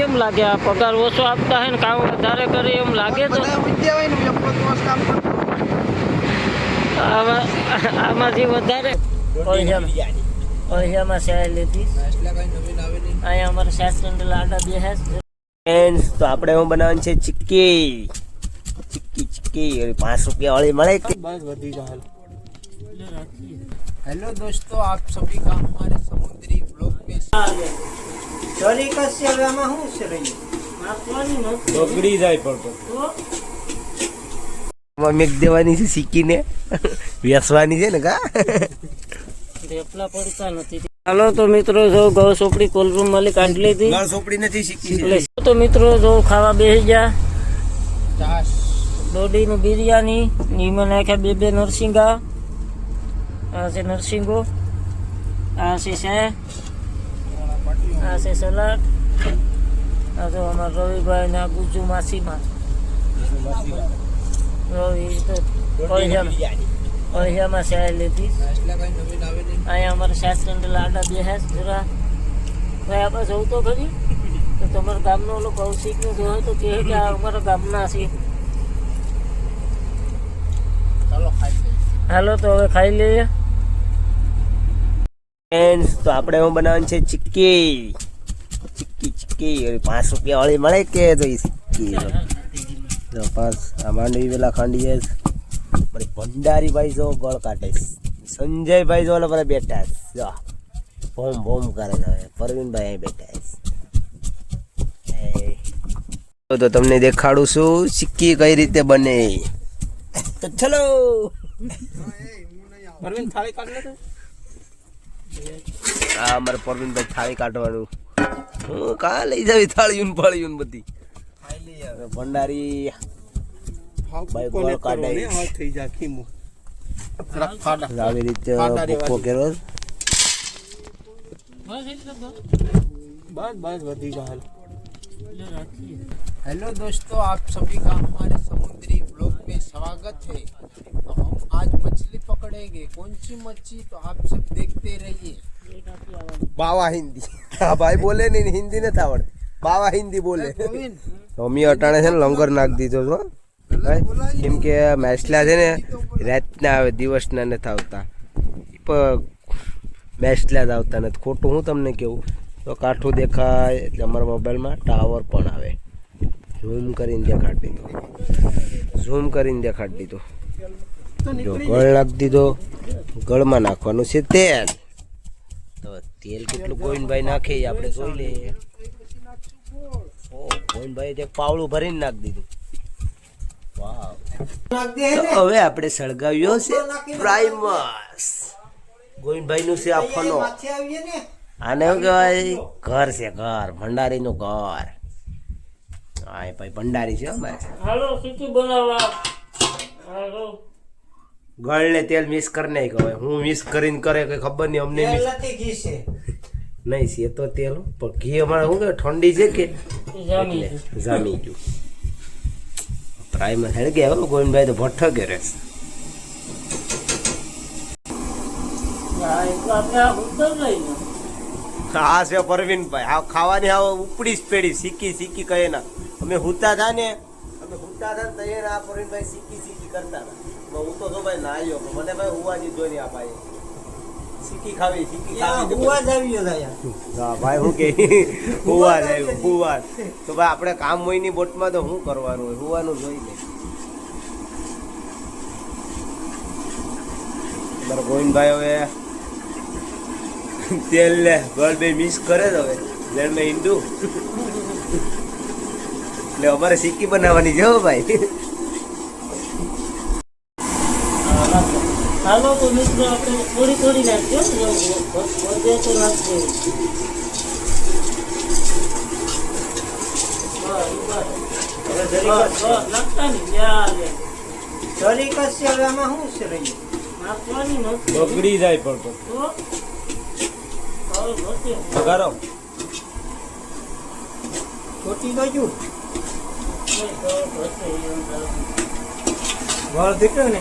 કેમ લાગે? આ પગાર ઓછો આપતા હે ને કામ વધારે કરે એમ લાગે તો આમાંથી વધારે પૈસામાં શેર લીધી. અહીંયા અમારે શાસ્ત્રંડ લાડા બે હે. તો આપણે હું બનાવવાનું છે ચીક્કી. ચીક્કી 5 રૂપિયા वाली મળે કે બસ વધી જાય. हेलो दोस्तों, आप सभी का हमारे समुद्री ब्लॉग में ચોરી કશે હવે આમાં શું છે રહી बगड़ी जाए पड़तो મેક દેવાની છે શીખીને વેસવાની છે ને કા રેપલા પડતા નથી. ચાલો તો મિત્રો જો ગૌ સોપડી કોલરૂમ માલી કાઢી લીધી. ગળ સોપડી નથી શીખી. તો મિત્રો જો ખાવા બેસી ગયા. દોડીનું બિરયાની નીમાં નાખ્યા બે નરસિંગા. આ છે નરસિંગો, આ છે આ છે સલાડ. આ જો અમારા રવિભાઈ ના ગુજુ માસીમાં રવિ તો પૈસામાં શેર લીધી. અહીંયા અમારા શાસ્ત્રંડ લાડા બે હે જરા ભાઈ આપણે જવું તો ખરી તો તમારા ગામનો ઓલો કૌશિકને જોયો તો કહે કે આ અમારા ગામના છે. હાલો તો હવે ખાઈ લઈએ. તો આપણે હું બનાવવાનું છે ચીક્કી. ચીક્કી 5 રૂપિયા વાળી મળે કે તો ચીક્કી 5 આ માંડવી પેલા ખાંડી છે. ભંડારી ભાઈ જો ગળ કાઢે. સંજયભાઈ જો ઓલા બેઠા જો ભોમ ભોમ કરે છે. પરવીનભાઈ અહીં બેઠા છે. તો તમને દેખાડું છું ચીક્કી કઈ રીતે બને. તો ચલો परवीन थाली काट ले तो આ અમારે પરવીનભાઈ થાળી કાઢવાનું. હું કા લઈ જાવી થાળીયું ફાળીયું બધી खाई ले यार ભંડારી ભાઈ ગોળ કાઢે हां થઈ જા ખીમો રખ ફાડા આવી રીતે ભૂકો કર્યો. बस बस वधी जा. हेलो दोस्तों, आप सभी का हमारे समुद्री ब्लॉग में स्वागत है. तो हम आज मछली पकड़ेंगे. कौन सी मच्छी तो आप सब देखते रहिए. બાવા હિન્દી આ ભાઈ બોલે ને હિન્દી નથી આવડે. બાવા હિન્દી બોલે. તો મી અટાણે છે ને લંગર નાખ દીધો છો કેમ કે મેસલા છે ને રાતના આવે દિવસના નથી આવતા. મેસલા જ આવતા નથી. ખોટું હું તમને કેવું તો કાઠું દેખાય એટલે અમારા મોબાઈલમાં ટાવર પણ આવે. ઝૂમ કરીને દેખાડી દીધો. જો ગળ નાખી દીધો. ગળમાં નાખવાનું છે તેલ. તો તેલ કેટલું ગોવિંદભાઈ નાખે એ આપણે જોઈ લઈએ. ગોવિંદભાઈ એક પાવડું ભરીને નાખી દીધું. વાવ. તો હવે આપણે સળગાવ્યો છે પ્રાઇમસ. ગોવિંદભાઈ નું છે આ ફનો. આને શું કહેવાય? ઘર છે ઘર. ભંડારીનું ઘર. હા એ ભાઈ ભંડારી છે અમારે. હાલો સીટી બનાવવા. હાલો ગળને તેલ મિક્સ કરી નહીં કહે. હું મિક્સ કરીને કરે કઈ ખબર નહીં અમને. નહીં છે તો તેલ પણ ઘી અમારે શું કે ઠંડી છે કે જામી ગયું. પ્રાઇમર હેડ ગયા હો ગોવિંદભાઈ તો ભઠ્ઠ કરે છે. હા છે પરવીનભાઈ આ ખાવાની આવો ઉપડી જ પેડી શીખી કહે ના. અમે હુતા થા ને તૈયાર આ પરવીનભાઈ શીખી કરતા હતા. હું તો જો ભાઈ ના આવ્યો મને ભાઈ હુવાજી જોઈ આ ભાઈ શીખી ખાવી હુવા જ આવ્યો. હા ભાઈ હું કે હુવા જ આવ્યો હુવા. તો ભાઈ આપણે કામ હોય ની બોટમાં તો શું કરવાનું હોય? હુવાનું જોઈ લે. મારા ગોવિંદભાઈ હવે તેલ લે ગળ બે મિક્સ કરે જ હવે લેણ મેં હિન્દુ એટલે અમારે સિક્કી બનાવવાની છે ભાઈ. હાલો તો મિત્રો આપણે થોડી નાખજો. વધે તો નાખજો. નાખતા નહીં ચોરી કશે હવે આમાં શું છે રહી નાખવાની નથી. बगड़ी जाए पड़तो વઘારો छोटी बाजू ગળ દીકરો ને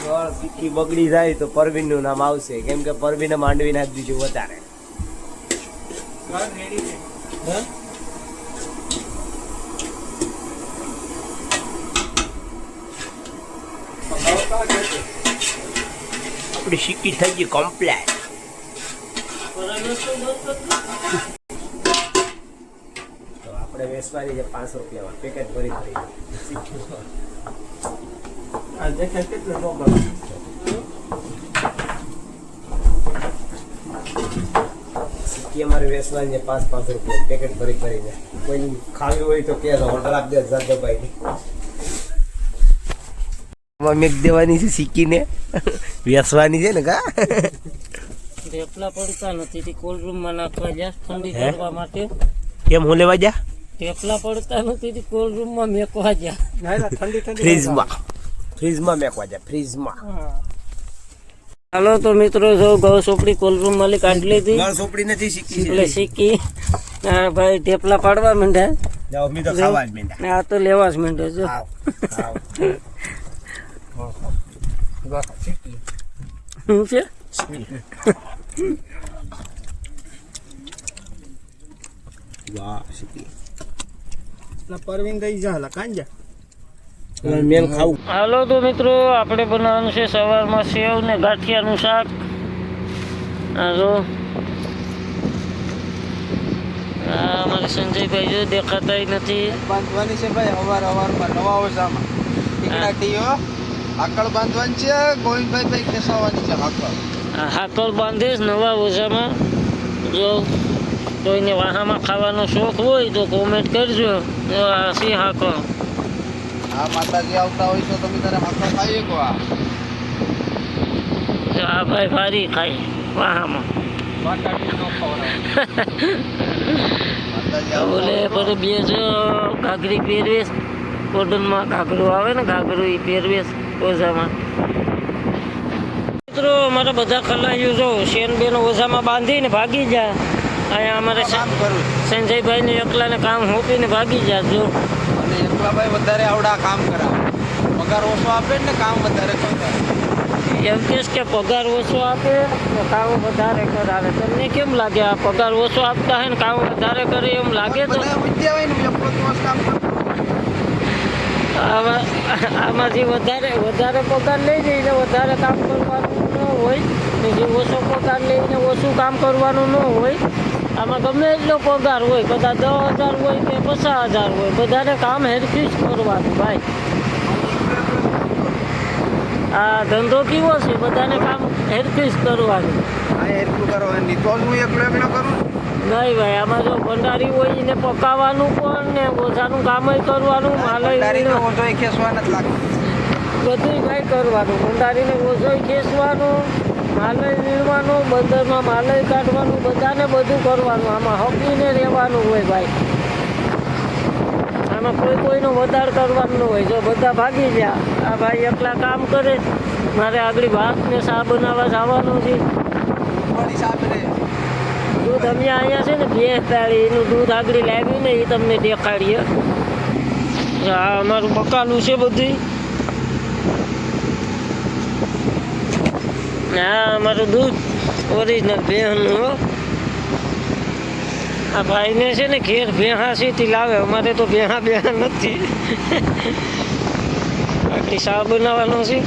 ગળ સિક્કી બગડી જાય તો પરવીન નું નામ આવશે કેમ કે પરવીને માંડવી નાખી દીધું વધારે. આપણી સિક્કી થઈ ગઈ કમ્પ્લેટ. તો આપણે વેચવાની છે 5 રૂપિયામાં પેકેટ ભરી ભરી. આ દેખાય કેટલું મોકલ. સિક્કી અમારે વેચવાની છે 5 રૂપિયા પેકેટ ભરી ભરીને. કોઈ ખાવી હોય તો કે ઓર્ડર આપી દે જાદવભાઈ. મેક દેવાની છે સિક્કીને વેચવાની છે ને કા. ટેપલા પડતા નથી કોલ્ડ રૂમમાં નાખવા જા ઠંડી કરવા માટે. કેમ હું લેવા જા? ટેપલા પડતા નથી કોલ્ડ રૂમમાં મેકવા જા. ફ્રીજમાં મેકવા જા ફ્રીજમાં. હાલો તો મિત્રો જો ગૌ સોપડી કોલ્ડ રૂમ માં કાઢી લીધી. ગૌ સોપડી નથી સિક્કી એટલે સિક્કી. હા ભાઈ ટેપલા પાડવા માંડ્યા. જાઓ મી તો ખાવા જ માંડ્યા. આ તો લેવા જ માંડ્યા જો. શું છે? વાહ સિક્કી. પરવીન દઈ જા કાંજા મેન ખાવું. હાલો તો મિત્રો આપણે બનાવવાનું છે સવારમાં સેવ ને ગાંઠિયાનું શાક. આ જો અમારે સંજયભાઈ જો દેખાતા નથી. બાંધવાની છે ભાઈ અવારમાં નવા ઓજામાં ટીકડા ટીઓ હાકળ બાંધવાની છે. ગોવિંદભાઈ ભાઈ ખેસાવાની છે હાકળ. હાકળ બાંધીશ નવા ઓજામાં. જો કોઈને વાહામાં ખાવાનો શોખ હોય તો કોમેન્ટ કરજો. જો આ સી હાકળ. આ માતાજી આવતા હોય તો તમે તારે હાકળ ખાઈ શકો. જો આ ભાઈ ભારી ખાય વાહામાં. ઓલે પર બે જો ઘાઘરી પહેરવેશ કોડનમાં ઘાઘરો આવે ને ઘાઘરો એ પહેરવેશ ઓઝામાં. મિત્રો અમારા બધા ખલાઈઓ જો શેન બેન ઓઝામાં બાંધીને ભાગી જાય. અહીંયા અમારે સંજયભાઈને એકલાને કામ હોપીને ભાગી જાય જો. અને એકલાભાઈ વધારે આવડા કામ કરાવે. પગાર ઓછો આપે ને કામ વધારે કરે. એમ કે પગાર ઓછો આપે ને કામ વધારે કરાવે. તમને કેમ લાગે આ પગાર ઓછો આપતા હોય ને કામ વધારે કરે એમ લાગે? તો આમાંથી વધારે પગાર લઈ જઈને વધારે કામ કરવાનું ન હોય ને જે ઓછો પગાર લઈને ઓછું કામ કરવાનું ન હોય. આમાં ગમે એટલો પગાર હોય, કદાચ 10,000 હોય કે 50,000 હોય, બધાને કામ હેરખી જ કરવાનું ભાઈ. આ ધંધો કેવો છે? બધાને કામ હેરખી જ કરવાનું. નહીં ભાઈ આમાં જો ભંડારી હોય એને પકાવવાનું પણ ને ઓછાનું કામ કરવાનું. બધું ભાઈ કરવાનું. ભંડારીને ઓછો ખેંચવાનું, માલય વીણવાનું, બંદરમાં માલય કાઢવાનું, બધાને બધું કરવાનું. આમાં હકીને રહેવાનું હોય ભાઈ. આમાં કોઈનો વધાર કરવાનું ન હોય. જો બધા ભાગી ગયા. આ ભાઈ એકલા કામ કરે. મારે આગળ ભાત ને શા બનાવવા જવાનું છે. દૂધ અમે અહીંયા છે ને ભેંસ પાળી એનું દૂધ આગળ લાવ્યું ને એ તમને દેખાડીએ. આ અમારું બકાલું છે બધું. હા અમારું દૂધ ઓરિજિનલ ભેંસનું. આ ભાઈને છે ને ઘેર ભેંસા સીધી લાવે. અમારે તો ભેંસા નથી. આટલી શા બનાવવાનો છે.